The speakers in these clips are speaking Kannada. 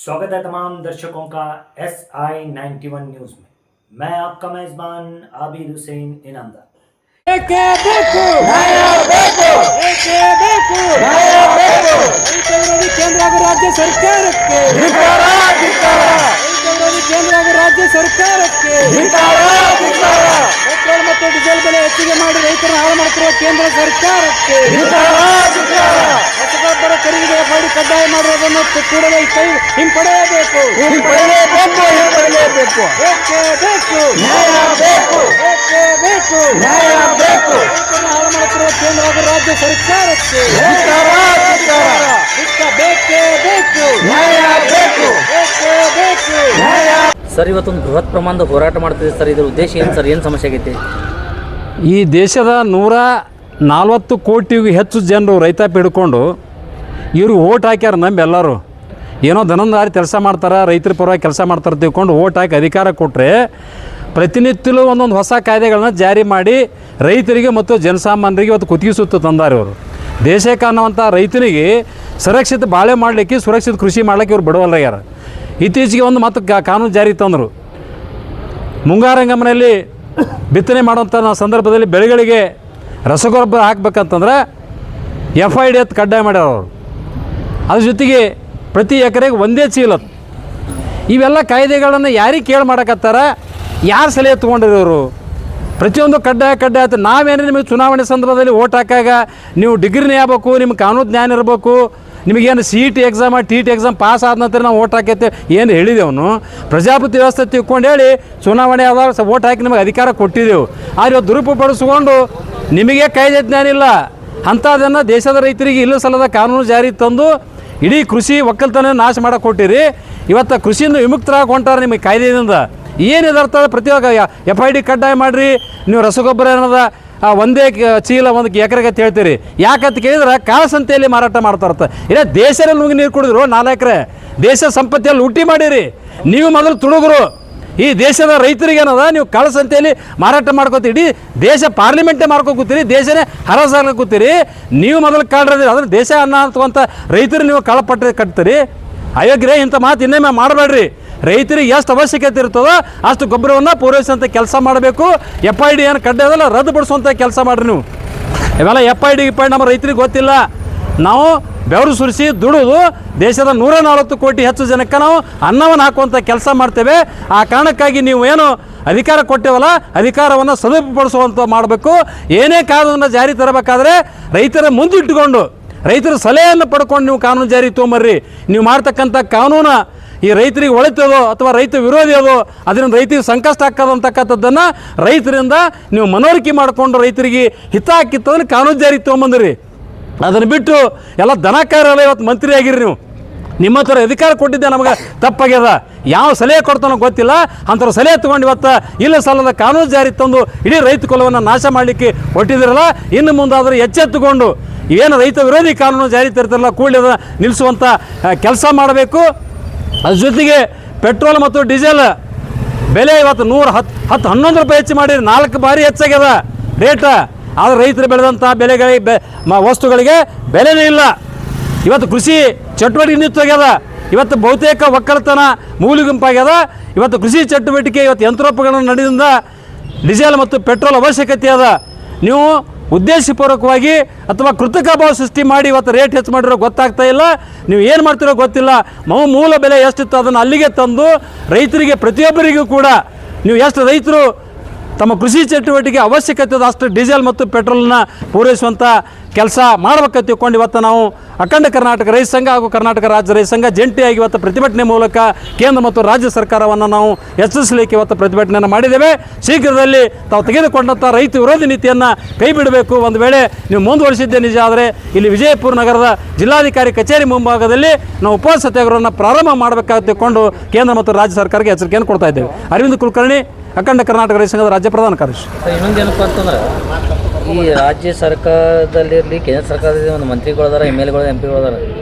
स्वागत है तमाम दर्शकों का SI91 न्यूज में। मैं आपका मेजबान आबिद हुसैन इनामदार। केंद्र ಹಾಗೂ ರಾಜ್ಯ ಸರ್ಕಾರಕ್ಕೆ ಕೇಂದ್ರ ಹಾಗೂ ರಾಜ್ಯ ಸರ್ಕಾರಕ್ಕೆ ಪೆಟ್ರೋಲ್ ಮತ್ತು ಡೀಸೆಲ್ ಬೆಲೆ ಹೆಚ್ಚಿಗೆ ಮಾಡಿ ರೈತರನ್ನು ಹಾಳು ಮಾಡುತ್ತಿರುವ ಕೇಂದ್ರ ಸರ್ಕಾರಕ್ಕೆ ರಸಗೊಬ್ಬರ ಖರೀದಿಗೆ ಮಾಡಿ ಕಡ್ಡಾಯ ಮಾಡಿರುವುದನ್ನು ಕೂಡಲೇ ಹಿಂಪಡೆಯಬೇಕು. ಹಾಳು ಮಾಡುತ್ತಿರುವ ಕೇಂದ್ರ ಹಾಗೂ ರಾಜ್ಯ ಸರ್ಕಾರಕ್ಕೆ ಸರ್, ಇವತ್ತೊಂದು ಬೃಹತ್ ಪ್ರಮಾಣದ ಹೋರಾಟ ಮಾಡ್ತಿದೆ ಸರ್. ಇದರ ಉದ್ದೇಶ ಏನು ಸರ್? ಏನು ಸಮಸ್ಯೆ ಆಗೈತಿ? ಈ ದೇಶದ 140 ಕೋಟಿಗೂ ಹೆಚ್ಚು ಜನರು ರೈತಾಪಿ ಹಿಡ್ಕೊಂಡು ಇವರು ಓಟ್ ಹಾಕ್ಯಾರ. ನಮ್ಮೆಲ್ಲರೂ ಏನೋ ದನಂದಾರಿ ಕೆಲಸ ಮಾಡ್ತಾರೆ, ರೈತರ ಪರವಾಗಿ ಕೆಲಸ ಮಾಡ್ತಾರೆ ತಿಳ್ಕೊಂಡು ಓಟ್ ಹಾಕಿ ಅಧಿಕಾರ ಕೊಟ್ಟರೆ ಪ್ರತಿನಿತ್ಯಲೂ ಒಂದೊಂದು ಹೊಸ ಕಾಯ್ದೆಗಳನ್ನ ಜಾರಿ ಮಾಡಿ ರೈತರಿಗೆ ಮತ್ತು ಜನಸಾಮಾನ್ಯರಿಗೆ ಇವತ್ತು ಕುತ್ತಿಗೆ ತಂದಾರೆ ಇವರು. ದೇಶಕ್ಕೆ ಅನ್ನುವಂಥ ರೈತನಿಗೆ ಸುರಕ್ಷಿತ ಬಾಳೆ ಮಾಡಲಿಕ್ಕೆ, ಸುರಕ್ಷಿತ ಕೃಷಿ ಮಾಡ್ಲಿಕ್ಕೆ ಇವ್ರು ಬಿಡವಲ್ಲಾಗ್ಯಾರ. ಇತ್ತೀಚೆಗೆ ಒಂದು ಮತ್ತು ಕಾನೂನು ಜಾರಿ ತಂದರು. ಮುಂಗಾರಂಗಮನಲ್ಲಿ ಬಿತ್ತನೆ ಮಾಡುವಂಥ ಸಂದರ್ಭದಲ್ಲಿ ಬೆಳೆಗಳಿಗೆ ರಸಗೊಬ್ಬರ ಹಾಕ್ಬೇಕಂತಂದ್ರೆ FID ಅಂತ ಕಡ್ಡಾಯ ಮಾಡ್ಯಾರ ಅವರು. ಅದ್ರ ಜೊತೆಗೆ ಪ್ರತಿ ಎಕರೆಗೆ ಒಂದೇ ಚೀಲ. ಇವೆಲ್ಲ ಕಾಯ್ದೆಗಳನ್ನು ಯಾರಿಗೆ ಕೇಳಿ ಮಾಡಕತ್ತಾರ? ಯಾರು ಸಲಹೆ ತೊಗೊಂಡಿರೋರು? ಪ್ರತಿಯೊಂದು ಕಡ್ಡಾಯ ಆಯ್ತು. ನಾವೇನೇ ನಿಮಗೆ ಚುನಾವಣೆ ಸಂದರ್ಭದಲ್ಲಿ ಓಟ್ ಹಾಕಾಗ ನೀವು ಡಿಗ್ರಿನೇ ಆಗಬೇಕು, ನಿಮ್ಗೆ ಕಾನೂನು ಜ್ಞಾನ ಇರಬೇಕು, ನಿಮಗೇನು CET exam TET exam pass ಆದ ನಂತರ ನಾವು ಓಟ್ ಹಾಕೈತೆ ಏನು ಹೇಳಿದೆವನು? ಪ್ರಜಾಪ್ರತಿ ವ್ಯವಸ್ಥೆ ತಿಳ್ಕೊಂಡು ಹೇಳಿ ಚುನಾವಣೆ ಆದಾಗ ಓಟ್ ಹಾಕಿ ನಿಮಗೆ ಅಧಿಕಾರ ಕೊಟ್ಟಿದ್ದೆವು. ಆದರೆ ಇವತ್ತು ದುರುಪಡಿಸ್ಕೊಂಡು ನಿಮಗೆ ಕಾಯ್ದೆ ಜ್ಞಾನ ಇಲ್ಲ ಅಂಥದನ್ನು ದೇಶದ ರೈತರಿಗೆ ಇಲ್ಲ ಸಲ್ಲದ ಕಾನೂನು ಜಾರಿ ತಂದು ಇಡೀ ಕೃಷಿ ಒಕ್ಕಲ್ತನ ನಾಶ ಮಾಡಕ್ಕೆ ಕೊಟ್ಟಿರಿ. ಇವತ್ತು ಕೃಷಿಯಿಂದ ವಿಮುಕ್ತರಾಗಿ ಹೊಂಟಾರೆ ನಿಮಗೆ ಕಾಯ್ದೆಯಿಂದ. ಏನಿದೆ ಅರ್ಥ? ಪ್ರತಿಯೊಬ್ಬ FID ಕಡ್ಡಾಯ ಮಾಡಿರಿ, ನೀವು ರಸಗೊಬ್ಬರ ಏನದ ಒಂದೇ ಚೀಲ ಒಂದು ಎಕರೆಗೆ ಅಂತ ಹೇಳ್ತೀರಿ. ಯಾಕಂತ ಕೇಳಿದ್ರೆ ಕಾಳಸಂತೆಯಲ್ಲಿ ಮಾರಾಟ ಮಾಡ್ತಾರತ್ತ. ಇಲ್ಲ ದೇಶದಲ್ಲಿ ನುಗ್ಗಿ ನೀರು ಕುಡಿದ್ರು 4 ಎಕರೆ ದೇಶ ಸಂಪತ್ತಿಯಲ್ಲಿ ಲೂಟಿ ಮಾಡಿರಿ. ನೀವು ಮೊದಲು ತುಡುಗರು. ಈ ದೇಶದ ರೈತರಿಗೆ ಏನದ ನೀವು ಕಾಳಸಂತೆಯಲ್ಲಿ ಮಾರಾಟ ಮಾಡ್ಕೋತೀರಿ. ಇಡೀ ದೇಶ ಪಾರ್ಲಿಮೆಂಟೇ ಮಾಡ್ಕೋತೀರಿ, ದೇಶನೇ ಹರಾಜಾಗ್ಲಕೂತೀರಿ. ನೀವು ಮೊದಲು ಕಾಳ್ರಿ. ಅದನ್ನು ದೇಶ ಅನ್ನ ಅಂತವಂಥ ರೈತರು ನೀವು ಕಾಳಪಟ್ಟ ಕಟ್ತೀರಿ. ಅಯೋಗ್ಯ ಇಂಥ ಮಾತು ಇನ್ನೊಮ್ಮೆ ಮಾಡಬೇಡ್ರಿ. ರೈತರಿಗೆ ಎಷ್ಟು ಅವಶ್ಯಕತೆ ಇರ್ತದೋ ಅಷ್ಟು ಗೊಬ್ಬರವನ್ನು ಪೂರೈಸುವಂಥ ಕೆಲಸ ಮಾಡಬೇಕು. FID ಏನು ಕಡ್ಡಾಯದಲ್ಲ ರದ್ದುಪಡಿಸುವಂಥ ಕೆಲಸ ಮಾಡಿರಿ ನೀವು. ಇವೆಲ್ಲ FID ನಮ್ಮ ರೈತರಿಗೆ ಗೊತ್ತಿಲ್ಲ. ನಾವು ಬೆವರು ಸುರಿಸಿ ದುಡಿದು ದೇಶದ 140 ಕೋಟಿ ಹೆಚ್ಚು ಜನಕ್ಕೆ ನಾವು ಅನ್ನವನ್ನು ಹಾಕುವಂಥ ಕೆಲಸ ಮಾಡ್ತೇವೆ. ಆ ಕಾರಣಕ್ಕಾಗಿ ನೀವು ಏನು ಅಧಿಕಾರ ಕೊಟ್ಟೇವಲ್ಲ, ಅಧಿಕಾರವನ್ನು ಸದುಪಡಿಸುವಂಥ ಮಾಡಬೇಕು. ಏನೇ ಕಾನೂನನ್ನು ಜಾರಿ ತರಬೇಕಾದ್ರೆ ರೈತರ ಮುಂದಿಟ್ಟುಕೊಂಡು ರೈತರ ಸಲಹೆಯನ್ನು ಪಡ್ಕೊಂಡು ನೀವು ಕಾನೂನು ಜಾರಿ ತೊಗೊಂಬರ್ರಿ. ನೀವು ಮಾಡ್ತಕ್ಕಂಥ ಕಾನೂನು ಈ ರೈತರಿಗೆ ಒಳಿತದೋ ಅಥವಾ ರೈತ ವಿರೋಧಿ ಅದೋ ಅದರಿಂದ ರೈತರಿಗೆ ಸಂಕಷ್ಟ ಆಗ್ತದಂತಕ್ಕಂಥದ್ದನ್ನು ರೈತರಿಂದ ನೀವು ಮನವರಿಕೆ ಮಾಡಿಕೊಂಡು ರೈತರಿಗೆ ಹಿತ ಹಾಕಿತ್ತಂದ್ರೆ ಕಾನೂನು ಜಾರಿ ತೊಗೊಂಬಂದಿರಿ. ಅದನ್ನು ಬಿಟ್ಟು ಎಲ್ಲ ದನಕಾರಲ್ಲ ಇವತ್ತು ಮಂತ್ರಿ ಆಗಿರಿ ನೀವು. ನಿಮ್ಮ ಹತ್ರ ಅಧಿಕಾರ ಕೊಟ್ಟಿದ್ದೆ ನಮಗೆ ತಪ್ಪಾಗ್ಯದ. ಯಾವ ಸಲಹೆ ಕೊಡ್ತಾನೋ ಗೊತ್ತಿಲ್ಲ. ಅಂಥವ್ರು ಸಲಹೆ ತೊಗೊಂಡು ಇವತ್ತು ಇಲ್ಲ ಸಲ್ಲದ ಕಾನೂನು ಜಾರಿ ತಂದು ಇಡೀ ರೈತ ಕುಲವನ್ನು ನಾಶ ಮಾಡಲಿಕ್ಕೆ ಹೊಟ್ಟಿದಿರಲ್ಲ. ಇನ್ನು ಮುಂದಾದರೂ ಎಚ್ಚೆತ್ತುಕೊಂಡು ಏನು ರೈತ ವಿರೋಧಿ ಕಾನೂನು ಜಾರಿ ತರ್ತಾರಲ್ಲ ಕೂಡಲೇ ಅದನ್ನು ನಿಲ್ಲಿಸುವಂಥ ಕೆಲಸ ಮಾಡಬೇಕು. ಅದ್ರ ಜೊತೆಗೆ ಪೆಟ್ರೋಲ್ ಮತ್ತು ಡೀಸೆಲ್ ಬೆಲೆ ಇವತ್ತು 111 ರೂಪಾಯಿ ಹೆಚ್ಚು ಮಾಡಿರಿ. 4 ಬಾರಿ ಹೆಚ್ಚಾಗ್ಯದ ರೇಟ. ಆದರೆ ರೈತರು ಬೆಳೆದಂಥ ಬೆಲೆಗಳಿಗೆ ವಸ್ತುಗಳಿಗೆ ಬೆಲೆನೇ ಇಲ್ಲ. ಇವತ್ತು ಕೃಷಿ ಚಟುವಟಿಕೆ ನಿಂತೋಗ್ಯದ. ಇವತ್ತು ಬಹುತೇಕ ಒಕ್ಕಲತನ ಮೂಲಿಗುಂಪಾಗ್ಯದ. ಇವತ್ತು ಕೃಷಿ ಚಟುವಟಿಕೆ ಇವತ್ತು ಯಂತ್ರೋಪಕರಣ ನಡೆದಿಂದ ಡೀಸೆಲ್ ಮತ್ತು ಪೆಟ್ರೋಲ್ ಅವಶ್ಯಕತೆ ಅದ. ನೀವು ಉದ್ದೇಶಪೂರ್ವಕವಾಗಿ ಅಥವಾ ಕೃತಕ ಭಾವ ಸೃಷ್ಟಿ ಮಾಡಿ ಇವತ್ತು ರೇಟ್ ಹೆಚ್ಚು ಮಾಡಿರೋ ಗೊತ್ತಾಗ್ತಾ ಇಲ್ಲ. ನೀವು ಏನು ಮಾಡ್ತಿರೋ ಗೊತ್ತಿಲ್ಲ. ಮೂಲ ಬೆಲೆ ಎಷ್ಟಿತ್ತು ಅದನ್ನು ಅಲ್ಲಿಗೆ ತಂದು ರೈತರಿಗೆ ಪ್ರತಿಯೊಬ್ಬರಿಗೂ ಕೂಡ ನೀವು ಎಷ್ಟು ರೈತರು ತಮ್ಮ ಕೃಷಿ ಚಟುವಟಿಕೆ ಅವಶ್ಯಕತೆ ಅಷ್ಟು ಡೀಸೆಲ್ ಮತ್ತು ಪೆಟ್ರೋಲನ್ನ ಪೂರೈಸುವಂಥ ಕೆಲಸ ಮಾಡ್ಬೇಕಂತ ತಿಳ್ಕೊಂಡು ಇವತ್ತು ನಾವು ಅಖಂಡ ಕರ್ನಾಟಕ ರೈತ ಸಂಘ ಹಾಗೂ ಕರ್ನಾಟಕ ರಾಜ್ಯ ರೈತ ಸಂಘ ಜಂಟಿಯಾಗಿ ಇವತ್ತು ಪ್ರತಿಭಟನೆ ಮೂಲಕ ಕೇಂದ್ರ ಮತ್ತು ರಾಜ್ಯ ಸರ್ಕಾರವನ್ನು ನಾವು ಎಚ್ಚರಿಸಲಿಕ್ಕೆ ಇವತ್ತು ಪ್ರತಿಭಟನೆಯನ್ನು ಮಾಡಿದ್ದೇವೆ. ಶೀಘ್ರದಲ್ಲಿ ತಾವು ತೆಗೆದುಕೊಂಡಂಥ ರೈತ ವಿರೋಧಿ ನೀತಿಯನ್ನು ಕೈ ಬಿಡಬೇಕು. ಒಂದು ವೇಳೆ ನೀವು ಮುಂದುವರಿಸಿದ್ದೇ ನಿಜ ಆದರೆ ಇಲ್ಲಿ ವಿಜಯಪುರ ನಗರದ ಜಿಲ್ಲಾಧಿಕಾರಿ ಕಚೇರಿ ಮುಂಭಾಗದಲ್ಲಿ ನಾವು ಉಪವಾಸ ಸತ್ಯಾಗ್ರಹವನ್ನು ಪ್ರಾರಂಭ ಮಾಡಬೇಕಾಗಿ ತಿಳ್ಕೊಂಡು ಕೇಂದ್ರ ಮತ್ತು ರಾಜ್ಯ ಸರ್ಕಾರಕ್ಕೆ ಎಚ್ಚರಿಕೆಯನ್ನು ಕೊಡ್ತಾ ಇದ್ದೇವೆ. ಅರವಿಂದ್ ಕುಲಕರ್ಣಿ, ಅಖಂಡ ಕರ್ನಾಟಕ ರೈತ ಸಂಘದ ರಾಜ್ಯ ಪ್ರಧಾನ ಕಾರ್ಯದರ್ಶಿ. ಇನ್ನೊಂದೇನಪ್ಪ ಅಂತಂದ್ರೆ ಈ ರಾಜ್ಯ ಸರ್ಕಾರದಲ್ಲಿರಲಿ ಕೇಂದ್ರ ಸರ್ಕಾರದಲ್ಲಿ ಒಂದು ಮಂತ್ರಿಗಳದಾರ, MLA ಗಳು, MP ಗಳು ಅದಾರ.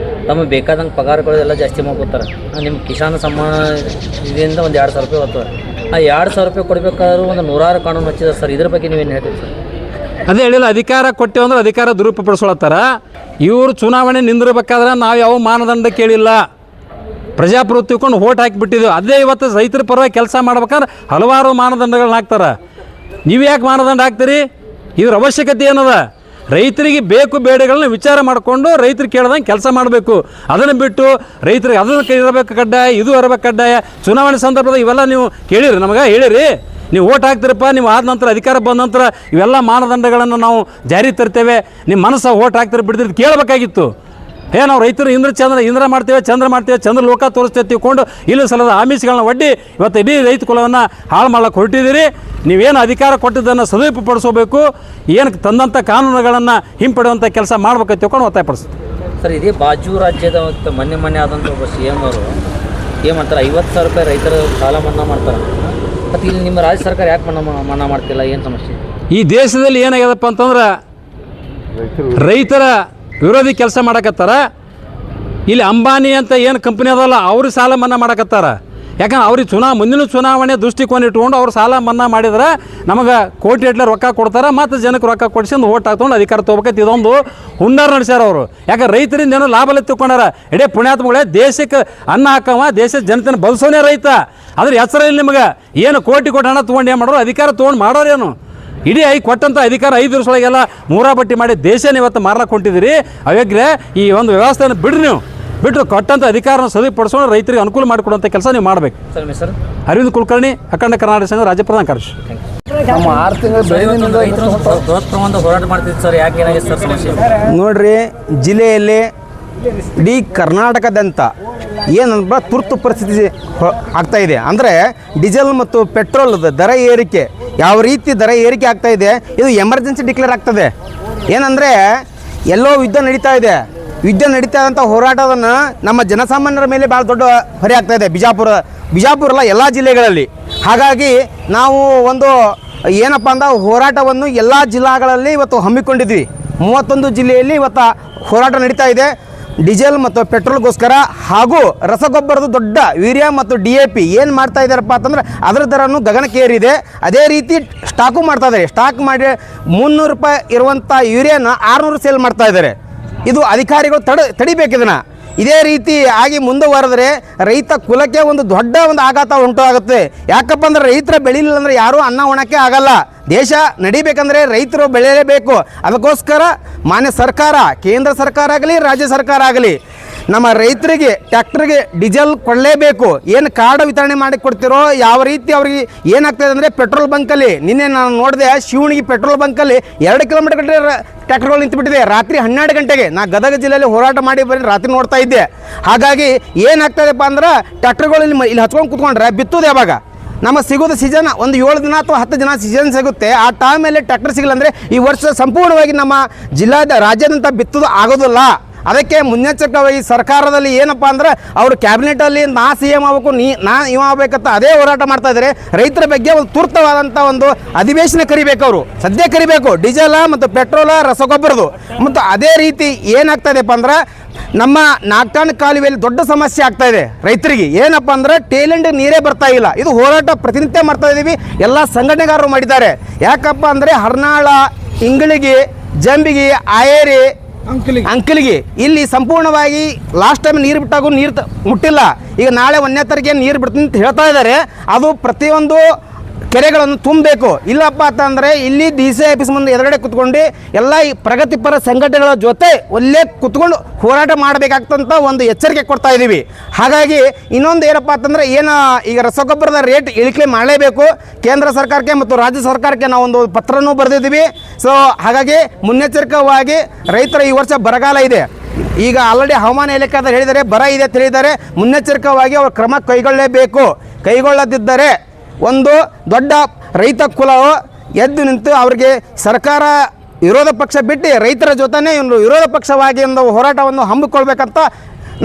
ತಮಗೆ ಬೇಕಾದಂಗೆ ಪಗಾರಗಳು ಎಲ್ಲ ಜಾಸ್ತಿ ಮಾಡ್ಕೊತಾರೆ. ನಿಮ್ಮ ಕಿಸಾನ್ ಸಮ್ಮಾನ ಇದರಿಂದ ಒಂದು 2,000 ರೂಪಾಯಿ ಬರ್ತದೆ. ಆ 2,000 ರೂಪಾಯಿ ಕೊಡಬೇಕಾದ್ರೂ ಒಂದು 100 ಕಾನೂನು ಹಚ್ಚಿದೆ ಸರ್. ಇದ್ರ ಬಗ್ಗೆ ನೀವೇನು ಹೇಳ್ತೀರಿ ಸರ್? ಅದೇ ಹೇಳಿಲ್ಲ, ಅಧಿಕಾರ ಕೊಟ್ಟೇವು ಅಂದ್ರೆ ಅಧಿಕಾರ ದುರುಪಡಿಸ್ಕೊಳತ್ತಾರ. ಇವರು ಚುನಾವಣೆ ನಿಂದಿರಬೇಕಾದ್ರೆ ನಾವು ಯಾವ ಮಾನದಂಡ ಕೇಳಿಲ್ಲ. ಪ್ರಜಾಪ್ರಭುತ್ವ ತಿಳ್ಕೊಂಡು ಓಟ್ ಹಾಕಿಬಿಟ್ಟಿದ್ದೀವಿ. ಅದೇ ಇವತ್ತು ರೈತರ ಪರವಾಗಿ ಕೆಲಸ ಮಾಡ್ಬೇಕಾದ್ರೆ ಹಲವಾರು ಮಾನದಂಡಗಳನ್ನ ಹಾಕ್ತಾರೆ. ನೀವು ಯಾಕೆ ಮಾನದಂಡ ಹಾಕ್ತೀರಿ? ಇದ್ರ ಅವಶ್ಯಕತೆ ಏನದ? ರೈತರಿಗೆ ಬೇಕು ಬೇಡಗಳನ್ನ ವಿಚಾರ ಮಾಡಿಕೊಂಡು ರೈತರು ಕೇಳ್ದಂಗೆ ಕೆಲಸ ಮಾಡಬೇಕು. ಅದನ್ನು ಬಿಟ್ಟು ರೈತರಿಗೆ ಅದನ್ನು ಇರಬೇಕು ಕಡ್ಡಾಯ, ಇದು ಇರಬೇಕು ಕಡ್ಡಾಯ. ಚುನಾವಣೆ ಸಂದರ್ಭದಾಗ ಇವೆಲ್ಲ ನೀವು ಕೇಳಿರಿ, ನಮಗೆ ಹೇಳಿರಿ. ನೀವು ಓಟ್ ಹಾಕ್ತಿರಪ್ಪ, ನೀವು ಆದ ನಂತರ ಅಧಿಕಾರ ಬಂದ ನಂತರ ಇವೆಲ್ಲ ಮಾನದಂಡಗಳನ್ನು ನಾವು ಜಾರಿ ತರ್ತೇವೆ, ನಿಮ್ಮ ಮನಸ್ಸು ಓಟ್ ಹಾಕ್ತಿರ ಬಿಡ್ತಿದ್ದು ಕೇಳಬೇಕಾಗಿತ್ತು. ನಾವು ರೈತರು ಇಂದ್ರ ಮಾಡ್ತೇವೆ, ಚಂದ್ರ ಲೋಕ ತೋರಿಸ್ತೇವೆ ತಿಳ್ಕೊಂಡು ಇಲ್ಲ ಸಲದ ಆಮಿಷಗಳನ್ನ ಒಡ್ಡಿ ಇವತ್ತು ಇಡೀ ರೈತ ಕುಲವನ್ನು ಹಾಳು ಮಾಡ್ಲಿಕ್ಕೆ ಹೊರಟಿದ್ದೀರಿ. ನೀವೇನು ಅಧಿಕಾರ ಕೊಟ್ಟಿದ್ದನ್ನು ಸದುಪಯೋಗಪಡಿಸಬೇಕು, ಏನು ತಂದಂಥ ಕಾನೂನುಗಳನ್ನು ಹಿಂಪಡೆಯುವಂಥ ಕೆಲಸ ಮಾಡ್ಬೇಕಂತ ತಿಳ್ಕೊಂಡು ಒತ್ತಾಯಪಡಿಸ್ತೀವಿ. ಸರ್, ಇದೇ ಬಾಜು ರಾಜ್ಯದ ಮೊನ್ನೆ ಆದಂಥ ಒಬ್ಬ CM ಅವರು ಏನು ಮಾಡ್ತಾರೆ, 50,000 ರೂಪಾಯಿ ರೈತರ ಸಾಲ ಮನ್ನಾ ಮಾಡ್ತಾರೆ. ಮತ್ತು ಇಲ್ಲಿ ನಿಮ್ಮ ರಾಜ್ಯ ಸರ್ಕಾರ ಯಾಕೆ ಮನ್ನಾ ಮಾಡ್ತಿಲ್ಲ? ಏನು ಸಮಸ್ಯೆ? ಈ ದೇಶದಲ್ಲಿ ಏನಾಗ್ಯದಪ್ಪ ಅಂತಂದ್ರೆ ರೈತರ ವಿರೋಧಿ ಕೆಲಸ ಮಾಡಕತ್ತಾರ. ಇಲ್ಲಿ ಅಂಬಾನಿ ಅಂತ ಏನು ಕಂಪ್ನಿ ಅದಲ್ಲ, ಅವ್ರಿಗೆ ಸಾಲ ಮನ್ನಾ ಮಾಡಕತ್ತಾರ. ಯಾಕಂದ್ರೆ ಅವ್ರಿಗೆ ಮುಂದಿನ ಚುನಾವಣೆ ದೃಷ್ಟಿಕೋನ ಇಟ್ಕೊಂಡು ಅವ್ರು ಸಾಲ ಮನ್ನಾ ಮಾಡಿದ್ರೆ ನಮಗೆ ಕೋಟಿ ಗಟ್ಟಲೆ ರೊಕ್ಕ ಕೊಡ್ತಾರೆ, ಮತ್ತು ಜನಕ್ಕೆ ರೊಕ್ಕ ಕೊಡ್ಸ್ಕೊಂಡು ಓಟ್ ಹಾಕ್ಕೊಂಡು ಅಧಿಕಾರ ತೊಗೋಬೇಕಂತ ಇದೊಂದು ಹುನ್ನಾರ ನಡೆಸ್ಯಾರ ಅವರು. ಯಾಕಂದ್ರೆ ರೈತರಿಂದ ಏನೋ ಲಾಭ ತಿಳ್ಕೊಂಡಾರ. ಇಡೀ ಪುಣ್ಯಾತ್ಮಗಳೇ, ದೇಶಕ್ಕೆ ಅನ್ನ ಹಾಕವ, ದೇಶದ ಜನತೆನ ಬಲಿಸೋನೇ ರೈತ. ಅದ್ರ ಹೆಸರಲ್ಲಿ ನಿಮಗೆ ಏನು ಕೋಟಿ ಹಣ ತೊಗೊಂಡು ಏನು ಮಾಡೋರು, ಅಧಿಕಾರ ತೊಗೊಂಡು ಮಾಡೋರೇನು? ಇಡೀ ಕೊಟ್ಟಂಥ ಅಧಿಕಾರ 5 ವರ್ಷದೊಳಗೆಲ್ಲ ಮೂರಾಬಟ್ಟಿ ಮಾಡಿ ದೇಶನ ಇವತ್ತು ಮಾರಕ್ಕೆ ಹೊಂಟಿದ್ದೀರಿ. ಅವಾಗ್ರೆ ಈ ಒಂದು ವ್ಯವಸ್ಥೆಯನ್ನು ಬಿಡ್ರಿ, ನೀವು ಬಿಟ್ಟು ಕೊಟ್ಟಂಥ ಅಧಿಕಾರನ ಸದುಪಡಿಸ್ಕೊಂಡು ರೈತರಿಗೆ ಅನುಕೂಲ ಮಾಡಿಕೊಡುವಂಥ ಕೆಲಸ ನೀವು ಮಾಡಬೇಕು. ಸರ್, ಅರವಿಂದ್ ಕುಲಕರ್ಣಿ, ಅಖಂಡ ಕರ್ನಾಟಕ ಸಂಘ ರಾಜ್ಯ ಪ್ರಧಾನ ಕಾರ್ಯದರ್ಶಿ. ನಮ್ಮ 6 ತಿಂಗಳ ಬೆಳೆಯಿಂದ ಬೃಹತ್ ಪ್ರಮಾಣದ ಹೋರಾಟ ಮಾಡ್ತಿತ್ತು ಸರ್, ಯಾಕೆ ಏನಾಗಿದೆ ಸರ್ ಸಮಸ್ಯೆ? ನೋಡ್ರಿ, ಜಿಲ್ಲೆಯಲ್ಲಿ ಇಡೀ ಕರ್ನಾಟಕದಂತ ಏನಂದ್ರೆ ತುರ್ತು ಪರಿಸ್ಥಿತಿ ಆಗ್ತಾಯಿದೆ. ಅಂದರೆ ಡೀಸೆಲ್ ಮತ್ತು ಪೆಟ್ರೋಲ್ ದರ ಏರಿಕೆ, ಯಾವ ರೀತಿ ದರ ಏರಿಕೆ ಆಗ್ತಾ ಇದೆ, ಇದು ಎಮರ್ಜೆನ್ಸಿ ಡಿಕ್ಲೇರ್ ಆಗ್ತದೆ. ಏನಂದರೆ ಎಲ್ಲೋ ಯುದ್ಧ ನಡೀತಾ ಇದೆ. ಯುದ್ಧ ನಡೀತಾ ಇದ್ದಂಥ ಹೋರಾಟವನ್ನು ನಮ್ಮ ಜನಸಾಮಾನ್ಯರ ಮೇಲೆ ಭಾಳ ದೊಡ್ಡ ಹೊರೆ ಆಗ್ತಾ ಇದೆ. ಬಿಜಾಪುರ ಅಲ್ಲ, ಎಲ್ಲ ಜಿಲ್ಲೆಗಳಲ್ಲಿ. ಹಾಗಾಗಿ ನಾವು ಒಂದು ಏನಪ್ಪ ಅಂದ್ರೆ ಹೋರಾಟವನ್ನು ಎಲ್ಲ ಜಿಲ್ಲೆಗಳಲ್ಲಿ ಇವತ್ತು ಹಮ್ಮಿಕೊಂಡಿದ್ವಿ. 31 ಜಿಲ್ಲೆಯಲ್ಲಿ ಇವತ್ತು ಹೋರಾಟ ನಡೀತಾ ಇದೆ. ಡೀಸೆಲ್ ಮತ್ತು ಪೆಟ್ರೋಲ್ಗೋಸ್ಕರ ಹಾಗೂ ರಸಗೊಬ್ಬರದ ದೊಡ್ಡ ಯೂರಿಯಾ ಮತ್ತು DAP ಏನು ಮಾಡ್ತಾ ಇದ್ದಾರಪ್ಪ ಅಂತಂದ್ರೆ ಅದರ ದರನೂ ಗಗನಕ್ಕೇರಿದೆ. ಅದೇ ರೀತಿ ಸ್ಟಾಕು ಮಾಡ್ತಾ ಇದ್ದಾರೆ. ಸ್ಟಾಕ್ ಮಾಡಿ 300 ರೂಪಾಯಿ ಇರುವಂಥ ಯೂರಿಯಾನ 600 ಸೇಲ್ ಮಾಡ್ತಾ ಇದ್ದಾರೆ. ಇದು ಅಧಿಕಾರಿಗಳು ತಡಿಬೇಕು ಇದನ್ನು. ಇದೇ ರೀತಿ ಆಗಿ ಮುಂದುವರೆದರೆ ರೈತ ಕುಲಕ್ಕೆ ಒಂದು ದೊಡ್ಡ ಒಂದು ಆಘಾತ ಉಂಟಾಗುತ್ತೆ. ಯಾಕಪ್ಪ ಅಂದರೆ ರೈತರ ಬೆಳೀಲಿಲ್ಲ ಅಂದರೆ ಯಾರೂ ಅನ್ನ ಉಣ್ಣಕ್ಕೆ ಆಗಲ್ಲ. ದೇಶ ನಡಿಬೇಕಂದ್ರೆ ರೈತರು ಬೆಳೆಯಲೇಬೇಕು. ಅದಕ್ಕೋಸ್ಕರ ಮಾನ್ಯ ಸರ್ಕಾರ, ಕೇಂದ್ರ ಸರ್ಕಾರ ಆಗಲಿ ರಾಜ್ಯ ಸರ್ಕಾರ ಆಗಲಿ, ನಮ್ಮ ರೈತರಿಗೆ ಟ್ಯಾಕ್ಟ್ರಿಗೆ ಡೀಸೆಲ್ ಕೊಡಲೇಬೇಕು. ಏನು ಕಾರ್ಡ್ ವಿತರಣೆ ಮಾಡಿ ಕೊಡ್ತಿರೋ, ಯಾವ ರೀತಿ ಅವ್ರಿಗೆ ಏನಾಗ್ತಾಯಿದೆ ಅಂದರೆ ಪೆಟ್ರೋಲ್ ಬಂಕಲ್ಲಿ ನಿನ್ನೆ ನಾನು ನೋಡಿದೆ, ಶಿವಣಿಗೆ ಪೆಟ್ರೋಲ್ ಬಂಕಲ್ಲಿ 2 ಕಿಲೋಮೀಟರ್ ಗಂಟೆ ಟ್ಯಾಕ್ಟರ್ಗಳು ನಿಂತುಬಿಟ್ಟಿದೆ. ರಾತ್ರಿ 12 ಗಂಟೆಗೆ ನಾ ಗದಗ ಜಿಲ್ಲೆಯಲ್ಲಿ ಹೋರಾಟ ಮಾಡಿ ಬರೀ ರಾತ್ರಿ ನೋಡ್ತಾ ಇದ್ದೆ. ಹಾಗಾಗಿ ಏನಾಗ್ತಾಯಿದೆಪ್ಪ ಅಂದ್ರೆ ಟ್ಯಾಕ್ಟರ್ಗಳು ಇಲ್ಲಿ ಹಚ್ಕೊಂಡು ಕೂತ್ಕೊಂಡ್ರೆ ಬಿತ್ತೋದು ಯಾವಾಗ? ನಮ್ಮ ಸಿಗೋದು ಸೀಸನ್ ಒಂದು 7 ದಿನ ಅಥವಾ 10 ದಿನ ಸೀಸನ್ ಸಿಗುತ್ತೆ. ಆ ಟೈಮಲ್ಲಿ ಟ್ಯಾಕ್ಟರ್ ಸಿಗಲ್ಲ ಅಂದರೆ ಈ ವರ್ಷ ಸಂಪೂರ್ಣವಾಗಿ ನಮ್ಮ ರಾಜ್ಯಾದ್ಯಂತ ಬಿತ್ತೋದು ಆಗೋದಿಲ್ಲ. ಅದಕ್ಕೆ ಮುನ್ನೆಚ್ಚರಿಕೆಯಾಗಿ ಸರ್ಕಾರದಲ್ಲಿ ಏನಪ್ಪ ಅಂದ್ರೆ ಅವರು ಕ್ಯಾಬಿನೆಟಲ್ಲಿ ನಾ CM ಆಗಬೇಕು, ಇವ ಆಗಬೇಕಂತ ಅದೇ ಹೋರಾಟ ಮಾಡ್ತಾ ಇದ್ದಾರೆ. ರೈತರ ಬಗ್ಗೆ ಒಂದು ತುರ್ತವಾದಂಥ ಒಂದು ಅಧಿವೇಶನ ಕರಿಬೇಕು, ಅವರು ಸದ್ಯ ಕರಿಬೇಕು. ಡೀಸೆಲ ಮತ್ತು ಪೆಟ್ರೋಲ, ರಸಗೊಬ್ಬರದು. ಮತ್ತು ಅದೇ ರೀತಿ ಏನಾಗ್ತಾ ಇದೆಪ್ಪ ಅಂದ್ರೆ ನಮ್ಮ ನಾಗಠಾಣ ಕಾಲುವೆಯಲ್ಲಿ ದೊಡ್ಡ ಸಮಸ್ಯೆ ಆಗ್ತಾ ಇದೆ ರೈತರಿಗೆ. ಏನಪ್ಪ ಅಂದ್ರೆ ಟೇಲೆಂಟ್ ನೀರೇ ಬರ್ತಾ ಇಲ್ಲ. ಇದು ಹೋರಾಟ ಪ್ರತಿನಿತ್ಯ ಮಾಡ್ತಾ ಇದ್ದೀವಿ, ಎಲ್ಲ ಸಂಘಟನೆಗಾರರು ಮಾಡಿದ್ದಾರೆ. ಯಾಕಪ್ಪ ಅಂದರೆ ಹರ್ನಾಳ, ಇಂಗಳಿಗೆ, ಜಂಬಿಗಿ, ಆಯೇರಿ, ಅಂಕಲಿಗೆ ಇಲ್ಲಿ ಸಂಪೂರ್ಣವಾಗಿ ಲಾಸ್ಟ್ ಟೈಮ್ ನೀರು ಬಿಟ್ಟಾಗೂ ನೀರು ಮುಟ್ಟಿಲ್ಲ. ಈಗ ನಾಳೆ 1ನೇ ತಾರೀಕಿಗೆ ನೀರು ಬಿಡ್ತೀನಿ ಅಂತ ಹೇಳ್ತಾ ಇದ್ದಾರೆ. ಅದು ಪ್ರತಿಯೊಂದು ಕೆರೆಗಳನ್ನು ತುಂಬಬೇಕು. ಇಲ್ಲಪ್ಪ ಅಂತಂದರೆ ಇಲ್ಲಿ DC ಆಫೀಸ್ ಮುಂದೆ ಎದುರುಗಡೆ ಕುತ್ಕೊಂಡು ಎಲ್ಲ ಈ ಪ್ರಗತಿಪರ ಸಂಘಟನೆಗಳ ಜೊತೆ ಒಳ್ಳೆ ಕುತ್ಕೊಂಡು ಹೋರಾಟ ಮಾಡಬೇಕಾಗ್ತಂತ ಒಂದು ಎಚ್ಚರಿಕೆ ಕೊಡ್ತಾ ಇದ್ದೀವಿ. ಹಾಗಾಗಿ ಇನ್ನೊಂದು ಏನಪ್ಪ ಅಂತಂದರೆ ಈಗ ರಸಗೊಬ್ಬರದ ರೇಟ್ ಇಳಿಕೆ ಮಾಡಲೇಬೇಕು. ಕೇಂದ್ರ ಸರ್ಕಾರಕ್ಕೆ ಮತ್ತು ರಾಜ್ಯ ಸರ್ಕಾರಕ್ಕೆ ನಾವೊಂದು ಪತ್ರನೂ ಬರೆದಿದ್ದೀವಿ. ಸೊ ಹಾಗಾಗಿ ಮುನ್ನೆಚ್ಚರಿಕೆಯಾಗಿ ರೈತರ ಈ ವರ್ಷ ಬರಗಾಲ ಇದೆ. ಈಗ ಆಲ್ರೆಡಿ ಹವಾಮಾನ ಇಲಾಖೆ ಹೇಳಿದ್ದಾರೆ, ಬರ ಇದೆ ಅಂತ ಹೇಳಿದ್ದಾರೆ. ಮುನ್ನೆಚ್ಚರಿಕೆಯಾಗಿ ಅವರು ಕ್ರಮ ಕೈಗೊಳ್ಳಲೇಬೇಕು. ಕೈಗೊಳ್ಳದಿದ್ದರೆ ಒಂದು ದೊಡ್ಡ ರೈತ ಕುಲವು ಎದ್ದು ನಿಂತು ಅವರಿಗೆ ಸರ್ಕಾರ ವಿರೋಧ ಪಕ್ಷ ಬಿಟ್ಟು ರೈತರ ಜೊತೆನೇ ಒಂದು ವಿರೋಧ ಪಕ್ಷವಾಗಿ ಒಂದು ಹೋರಾಟವನ್ನು ಹಮ್ಮಿಕೊಳ್ಬೇಕಂತ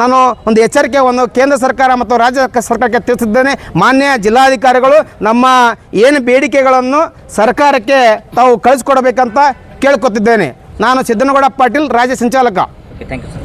ನಾನು ಒಂದು ಎಚ್ಚರಿಕೆಯನ್ನು ಕೇಂದ್ರ ಸರ್ಕಾರ ಮತ್ತು ರಾಜ್ಯ ಸರ್ಕಾರಕ್ಕೆ ತಿಳಿಸಿದ್ದೇನೆ. ಮಾನ್ಯ ಜಿಲ್ಲಾಧಿಕಾರಿಗಳು ನಮ್ಮ ಏನು ಬೇಡಿಕೆಗಳನ್ನು ಸರ್ಕಾರಕ್ಕೆ ತಾವು ಕಳಿಸ್ಕೊಡ್ಬೇಕಂತ ಕೇಳ್ಕೊತಿದ್ದೇನೆ. ನಾನು ಸಿದ್ದನಗೌಡ ಪಾಟೀಲ್, ರಾಜ್ಯ ಸಂಚಾಲಕ. Thank you sir.